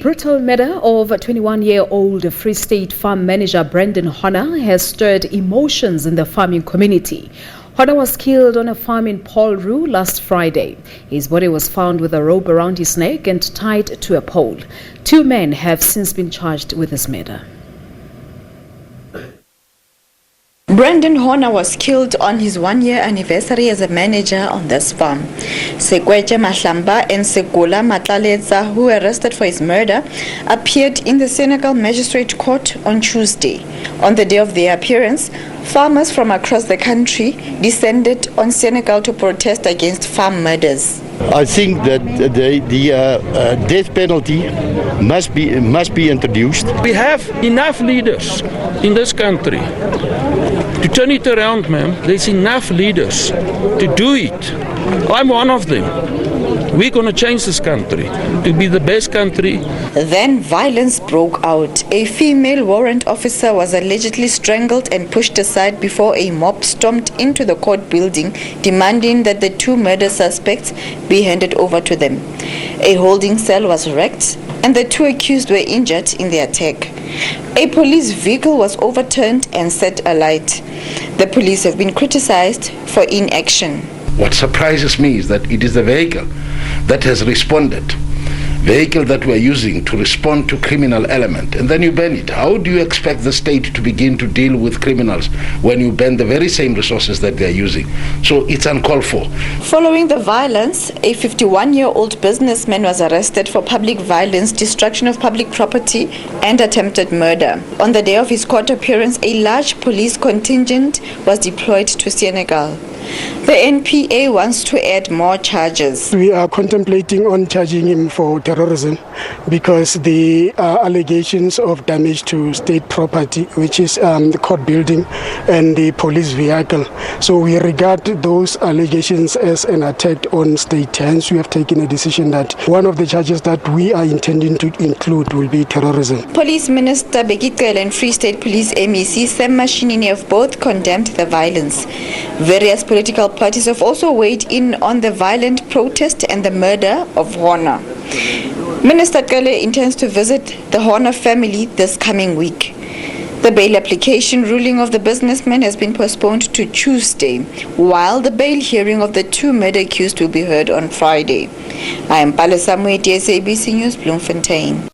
Brutal murder of 21-year-old Free State farm manager Brendan Horner has stirred emotions in the farming community. Horner was killed on a farm in Paul Rue last Friday. His body was found with a rope around his neck and tied to a pole. 2 men have since been charged with this murder. Brendan Horner was killed on his 1-year anniversary as a manager on this farm. Sekweche Mahlamba and Segula Matlaletsa, who were arrested for his murder, appeared in the Senegal Magistrate Court on Tuesday. On the day of their appearance, farmers from across the country descended on Senegal to protest against farm murders. I think that the death penalty must be introduced. We have enough leaders in this country to turn it around, ma'am. There's enough leaders to do it. I'm one of them. We're going to change this country to be the best country. Then violence broke out. A female warrant officer was allegedly strangled and pushed aside before a mob stormed into the court building, demanding that the 2 murder suspects be handed over to them. A holding cell was wrecked and the 2 accused were injured in the attack. A police vehicle was overturned and set alight. The police have been criticized for inaction. What surprises me is that it is the vehicle that has responded, vehicle that we are using to respond to criminal element, and then you ban it. How do you expect the state to begin to deal with criminals when you ban the very same resources that they are using? So it's uncalled for. Following the violence, a 51-year-old businessman was arrested for public violence, destruction of public property, and attempted murder. On the day of his court appearance, a large police contingent was deployed to Senegal. The NPA wants to add more charges. We are contemplating on charging him for terrorism because the allegations of damage to state property, which is the court building and the police vehicle. So we regard those allegations as an attack on state. Hence, we have taken a decision that one of the charges that we are intending to include will be terrorism. Police Minister Bekit Cele and Free State Police MEC Sam Mashinini have both condemned the violence. Various political parties have also weighed in on the violent protest and the murder of Horner. Minister Cele intends to visit the Horner family this coming week. The bail application ruling of the businessman has been postponed to Tuesday, while the bail hearing of the 2 murder accused will be heard on Friday. I am Pala Samuel, SABC News, Bloemfontein.